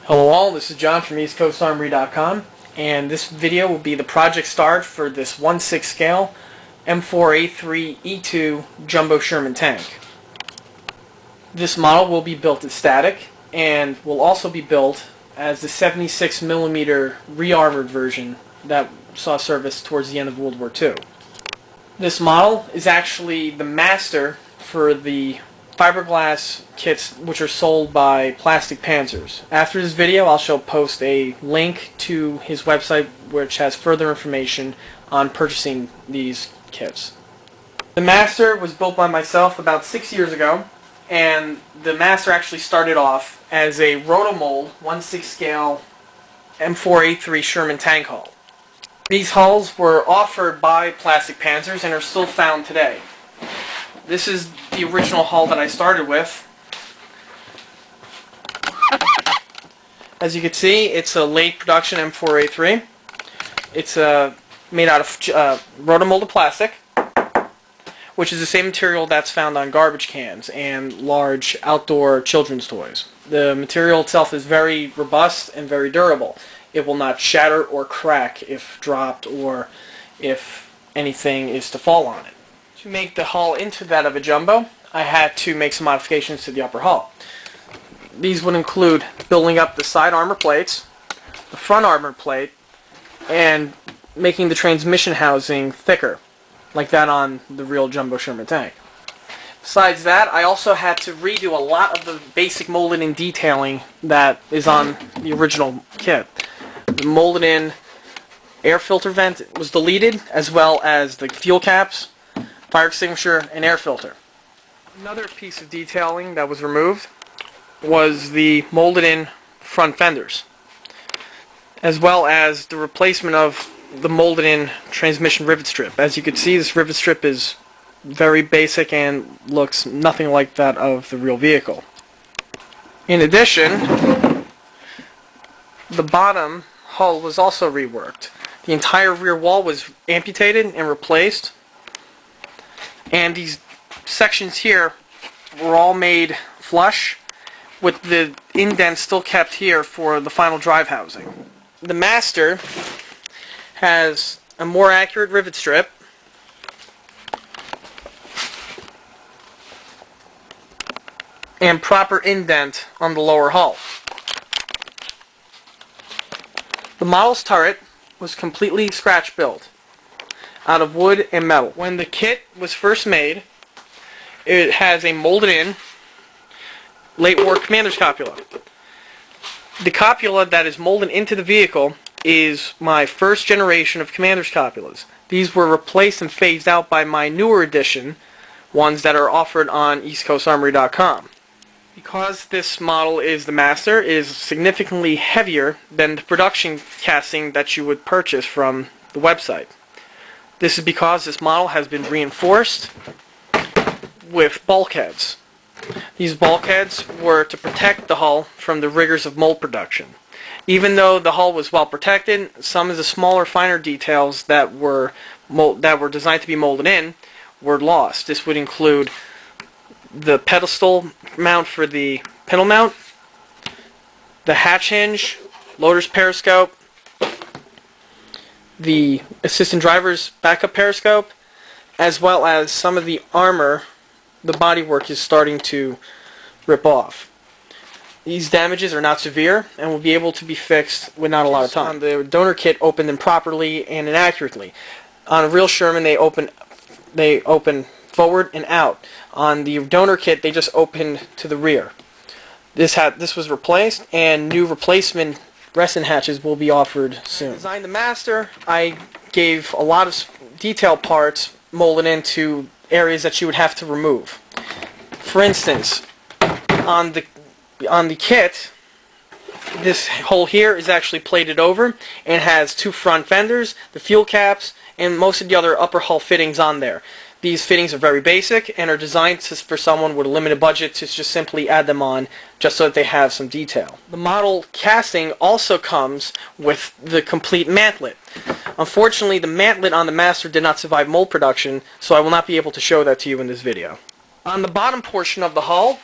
Hello all, this is John from EastCoastArmory.com, and this video will be the project start for this 1/6 scale M4A3E2 Jumbo Sherman tank. This model will be built as static and will also be built as the 76mm re-armored version that saw service towards the end of World War II. This model is actually the master for the fiberglass kits which are sold by Plastic Panzers. After this video I'll post a link to his website which has further information on purchasing these kits. The master was built by myself about 6 years ago, and the master actually started off as a rotomold 1/6 scale M4A3 Sherman tank hull. These hulls were offered by Plastic Panzers and are still found today. This is the original hull that I started with. As you can see, it's a late production M4A3. It's made out of rotomolded plastic, which is the same material that's found on garbage cans and large outdoor children's toys. The material itself is very robust and very durable. It will not shatter or crack if dropped or if anything is to fall on it. To make the hull into that of a jumbo, I had to make some modifications to the upper hull. These would include building up the side armor plates, the front armor plate, and making the transmission housing thicker, like that on the real Jumbo Sherman tank. Besides that, I also had to redo a lot of the basic molded-in detailing that is on the original kit. The molded-in air filter vent was deleted, as well as the fuel caps, fire extinguisher, and air filter. Another piece of detailing that was removed was the molded-in front fenders, as well as the replacement of the molded-in transmission rivet strip. As you can see, this rivet strip is very basic and looks nothing like that of the real vehicle. In addition, the bottom hull was also reworked. The entire rear wall was amputated and replaced, and these sections here were all made flush, with the indent still kept here for the final drive housing. The master has a more accurate rivet strip, and proper indent on the lower hull. The model's turret was completely scratch built out of wood and metal. When the kit was first made, it has a molded-in late war commander's copula. The copula that is molded into the vehicle is my first generation of commander's copulas. These were replaced and phased out by my newer edition, ones that are offered on EastCoastArmory.com. Because this model is the master, it is significantly heavier than the production casting that you would purchase from the website. This is because this model has been reinforced with bulkheads. These bulkheads were to protect the hull from the rigors of mold production. Even though the hull was well protected, some of the smaller, finer details that were designed to be molded in were lost. This would include the pedestal mount for the pintle mount, the hatch hinge, loader's periscope, the assistant driver's backup periscope, as well as some of the armor. The bodywork is starting to rip off. These damages are not severe and will be able to be fixed with not a lot of time. The donor kit opened improperly and inaccurately. On a real Sherman, they open forward and out. On the donor kit, they just opened to the rear. This was replaced, and new replacement resin hatches will be offered soon. To design the master, I gave a lot of detail parts molded into areas that you would have to remove. For instance, on the kit, this hole here is actually plated over and has two front fenders, the fuel caps, and most of the other upper hull fittings on there. These fittings are very basic and are designed for someone with a limited budget to just simply add them on just so that they have some detail. The model casting also comes with the complete mantlet. Unfortunately, the mantlet on the master did not survive mold production, so I will not be able to show that to you in this video. On the bottom portion of the hull,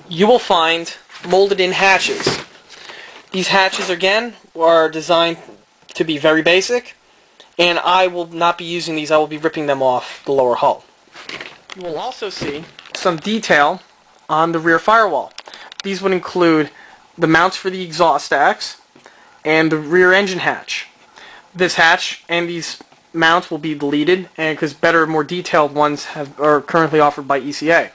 you will find molded in hatches. These hatches, again, are designed to be very basic, and I will not be using these. I will be ripping them off the lower hull. You will also see some detail on the rear firewall. These would include the mounts for the exhaust stacks and the rear engine hatch. This hatch and these mounts will be deleted, and because better, more detailed ones are currently offered by ECA.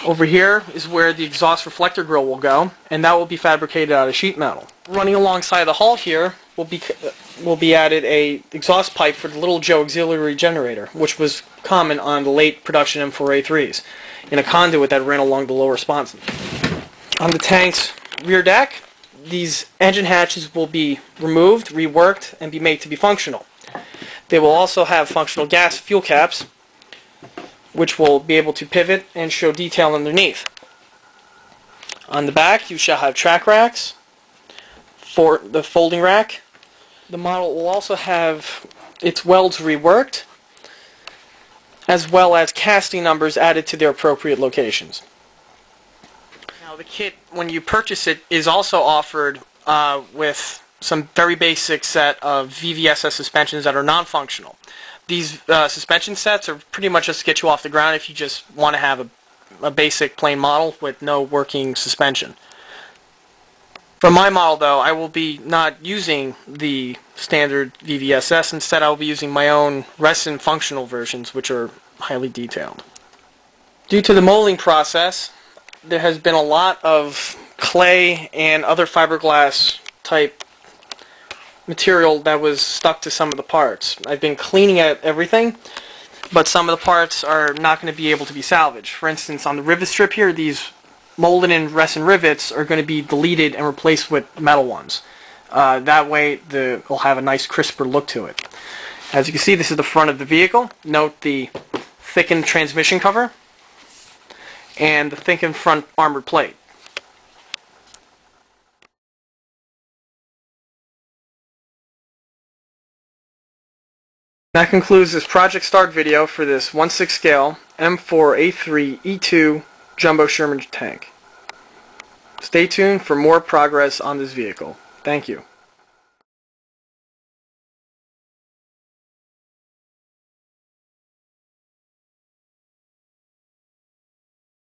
Over here is where the exhaust reflector grill will go, and that will be fabricated out of sheet metal. Running alongside the hull here will be added a exhaust pipe for the Little Joe auxiliary generator, which was common on the late production M4A3s, in a conduit that ran along the lower sponson. On the tank's rear deck, these engine hatches will be removed, reworked, and be made to be functional. They will also have functional gas fuel caps, which will be able to pivot and show detail underneath. On the back, you shall have track racks for the folding rack. The model will also have its welds reworked, as well as casting numbers added to their appropriate locations. Now, the kit, when you purchase it, is also offered with some very basic set of VVSS suspensions that are non-functional. These suspension sets are pretty much just to get you off the ground if you just want to have a basic plain model with no working suspension. For my model, though, I will be not using the standard VVSS. Instead, I will be using my own resin functional versions, which are highly detailed. Due to the molding process, there has been a lot of clay and other fiberglass type material that was stuck to some of the parts. I've been cleaning out everything, but some of the parts are not going to be able to be salvaged. For instance, on the rivet strip here, these molded in resin rivets are going to be deleted and replaced with metal ones. That way it'll have a nice crisper look to it. As you can see, this is the front of the vehicle. Note the thickened transmission cover and the thickened front armored plate. That concludes this project start video for this 1/6 scale M4A3E2 Jumbo Sherman tank. Stay tuned for more progress on this vehicle. Thank you.